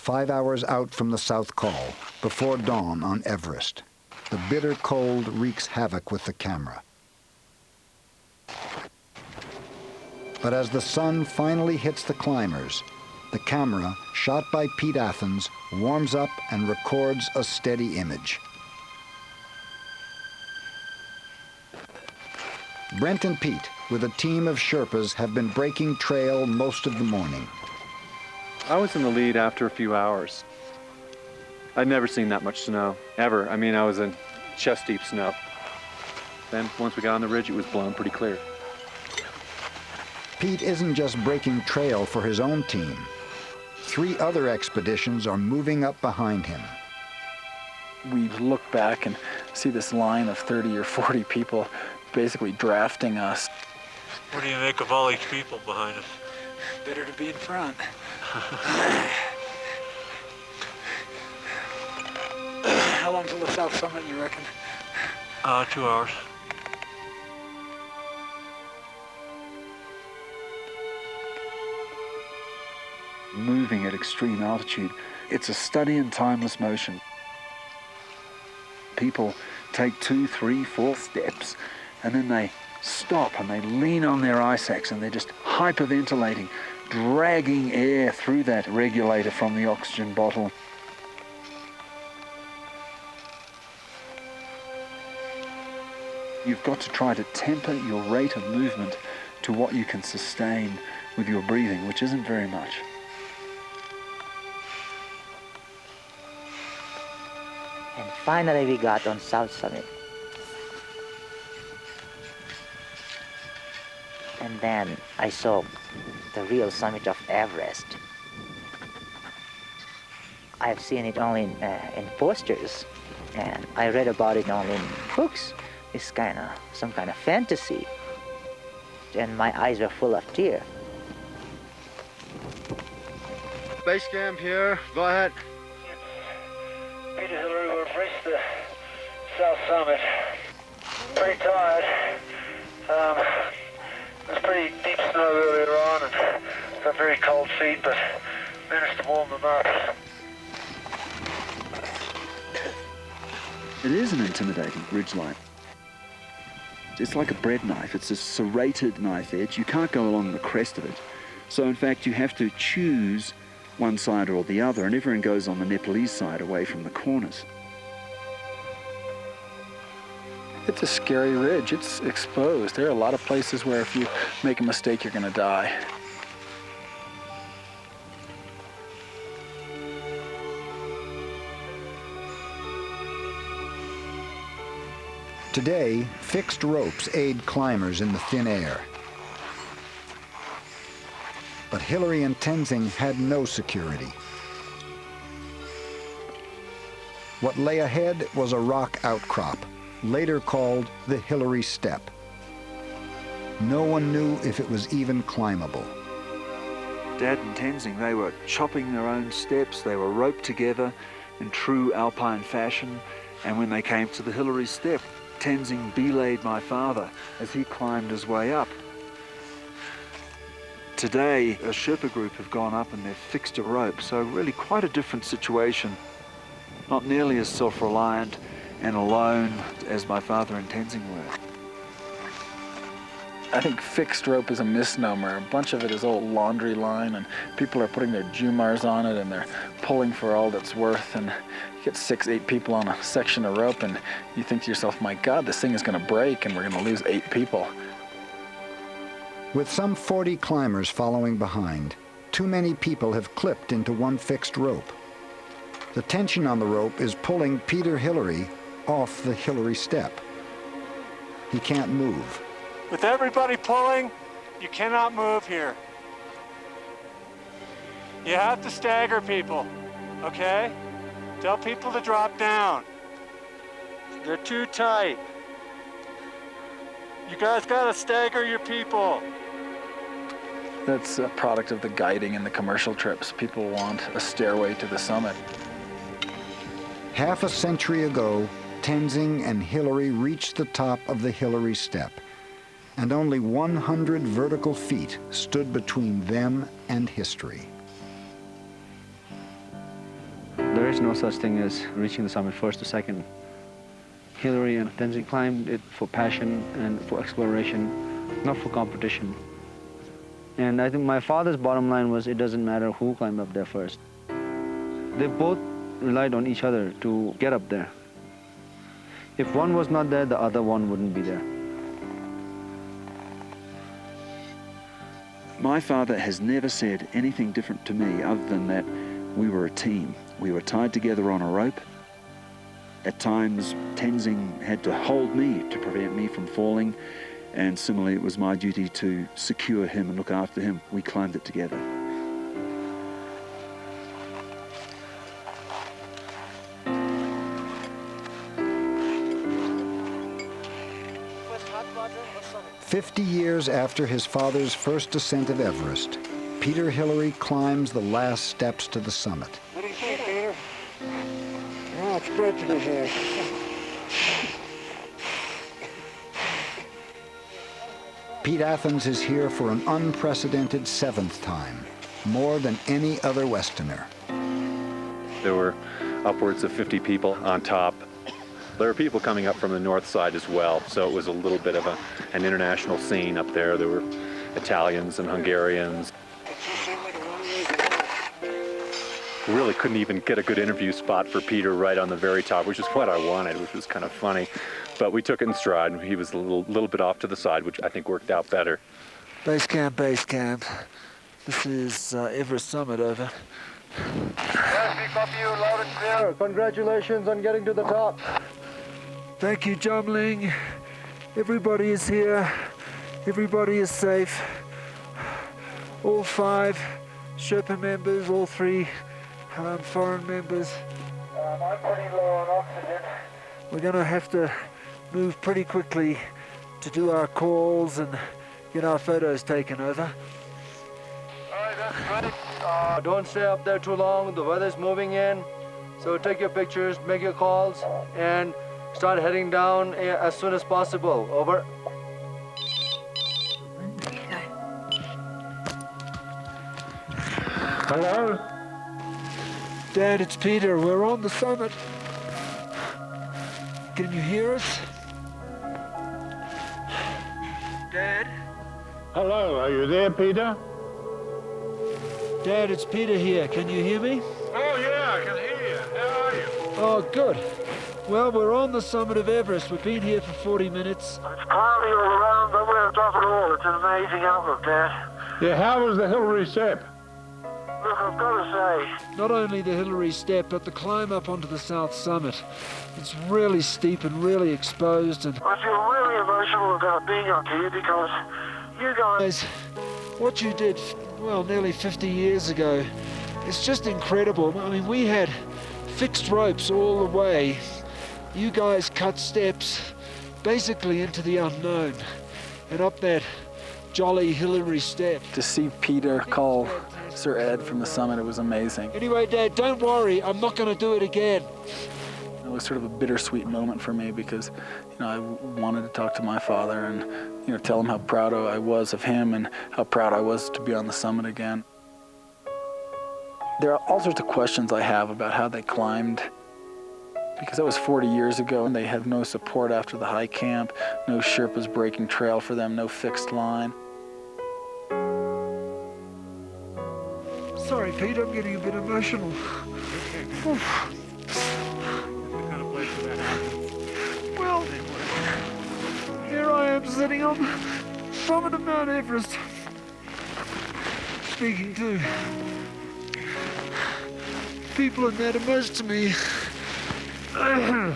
5 hours out from the South Col, before dawn on Everest. The bitter cold wreaks havoc with the camera. But as the sun finally hits the climbers, the camera, shot by Pete Athens, warms up and records a steady image. Brent and Pete, with a team of Sherpas, have been breaking trail most of the morning. I was in the lead after a few hours. I'd never seen that much snow, ever. I mean, I was in chest-deep snow. Then, once we got on the ridge, it was blown pretty clear. Pete isn't just breaking trail for his own team. 3 other expeditions are moving up behind him. We look back and see this line of 30 or 40 people basically drafting us. What do you make of all these people behind us? Better to be in front. How long till the South Summit, you reckon? 2 hours. Moving at extreme altitude, it's a study in timeless motion. People take 2, 3, 4 steps, and then they stop and they lean on their ice axe and they're just hyperventilating, dragging air through that regulator from the oxygen bottle. You've got to try to temper your rate of movement to what you can sustain with your breathing, which isn't very much. And finally we got on South Summit. And then I saw the real summit of Everest. I've seen it only in posters, and I read about it only in books. It's some kind of fantasy. And my eyes were full of tears. Base camp here, go ahead. Peter Hillary, we've reached the South Summit. Pretty tired. There's pretty deep snow earlier on and got very cold feet, but managed to warm them up. It is an intimidating ridgeline. It's like a bread knife. It's a serrated knife edge. You can't go along the crest of it. So in fact, you have to choose one side or the other, and everyone goes on the Nepalese side away from the corners. It's a scary ridge. It's exposed. There are a lot of places where if you make a mistake, you're going to die. Today, fixed ropes aid climbers in the thin air. But Hillary and Tenzing had no security. What lay ahead was a rock outcrop, later called the Hillary Step. No one knew if it was even climbable. Dad and Tenzing, they were chopping their own steps. They were roped together in true alpine fashion. And when they came to the Hillary Step, Tenzing belayed my father as he climbed his way up. Today, a Sherpa group have gone up and they've fixed a rope, so really quite a different situation. Not nearly as self-reliant and alone as my father and Tenzing were. I think fixed rope is a misnomer. A bunch of it is old laundry line, and people are putting their Jumars on it and they're pulling for all that's worth, and you get 6, 8 people on a section of rope and you think to yourself, my God, this thing is going to break and we're going to lose 8 people. With some 40 climbers following behind, too many people have clipped into one fixed rope. The tension on the rope is pulling Peter Hillary off the Hillary Step. He can't move. With everybody pulling, you cannot move here. You have to stagger people, okay? Tell people to drop down. They're too tight. You guys gotta stagger your people. That's a product of the guiding and the commercial trips. People want a stairway to the summit. Half a century ago, Tenzing and Hillary reached the top of the Hillary Step, and only 100 vertical feet stood between them and history. There's no such thing as reaching the summit first or second. Hillary and Tenzing climbed it for passion and for exploration, not for competition. And I think my father's bottom line was it doesn't matter who climbed up there first. They both relied on each other to get up there. If one was not there, the other one wouldn't be there. My father has never said anything different to me other than that we were a team. We were tied together on a rope. At times, Tenzing had to hold me to prevent me from falling, and similarly, it was my duty to secure him and look after him. We climbed it together. "50 years after his father's first ascent of Everest, Peter Hillary climbs the last steps to the summit. What do you think, Peter? Oh, it's stretching it here. Pete Athens is here for an unprecedented 7th time, more than any other Westerner. There were upwards of 50 people on top. There were people coming up from the north side as well, so it was a little bit of an international scene up there. There were Italians and Hungarians. We really couldn't even get a good interview spot for Peter right on the very top, which is what I wanted, which was kind of funny. But we took it in stride. He was a little bit off to the side, which I think worked out better. Base camp, base camp. This is Everest summit, over. Yes, we copy you loud and clear. Congratulations on getting to the top. Thank you, Jomling. Everybody is here. Everybody is safe. All 5 Sherpa members, all 3 foreign members. I'm pretty low on oxygen. We're going to have to move pretty quickly to do our calls and get our photos taken, over. All right, that's great. Don't stay up there too long. The weather's moving in. So take your pictures, make your calls, and start heading down as soon as possible. Over. Hello? Dad, it's Peter. We're on the summit. Can you hear us? Dad? Hello, are you there, Peter? Dad, it's Peter here. Can you hear me? Oh, yeah, I can hear you. How are you? Oh, good. Well, we're on the summit of Everest. We've been here for 40 minutes. It's cloudy all around, but we're on top of it all. It's an amazing outlook, Dad. Yeah, how was the Hillary step? Look, I've got to say, Not only the Hillary step, but the climb up onto the south summit. It's really steep and really exposed, and I feel really emotional about being up here because you guys... what you did, well, nearly 50 years ago, it's just incredible. I mean, we had fixed ropes all the way. You guys cut steps basically into the unknown and up that jolly Hillary step. To see Peter call Sir Ed from the summit, it was amazing. Anyway, Dad, don't worry, I'm not going to do it again. It was sort of a bittersweet moment for me because, I wanted to talk to my father and, tell him how proud I was of him and how proud I was to be on the summit again. There are all sorts of questions I have about how they climbed, because that was 40 years ago and they had no support after the high camp, no Sherpas breaking trail for them, no fixed line. Sorry, Pete, I'm getting a bit emotional. Well, here I am sitting on the summit of Mount Everest, speaking to people that matter most to me. I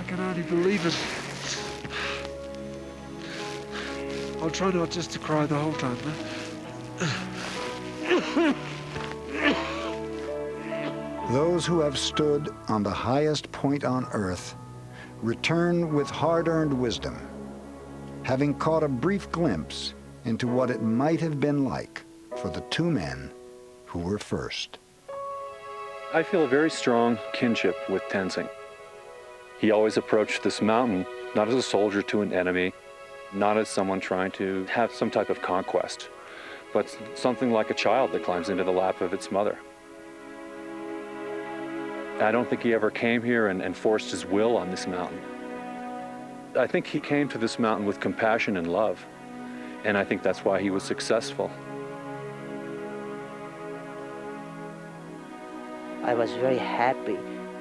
can only believe it. I'll try not just to cry the whole time, though. Those who have stood on the highest point on earth return with hard-earned wisdom, having caught a brief glimpse into what it might have been like for the 2 men who were first. I feel a very strong kinship with Tenzing. He always approached this mountain not as a soldier to an enemy, not as someone trying to have some type of conquest, but something like a child that climbs into the lap of its mother. I don't think he ever came here and forced his will on this mountain. I think he came to this mountain with compassion and love, and I think that's why he was successful. I was very happy,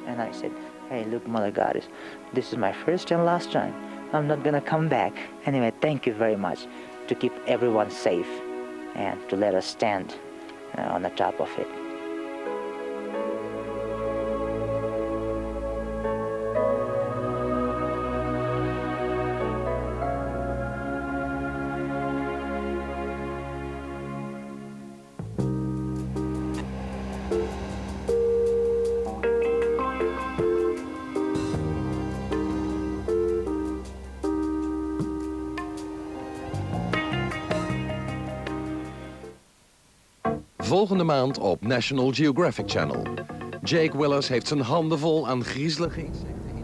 and I said, hey, look, Mother Goddess, this is my first and last time. I'm not gonna come back. Anyway, thank you very much to keep everyone safe and to let us stand on the top of it. Volgende maand op National Geographic Channel. Jake Willers heeft zijn handen vol aan griezelige insecten.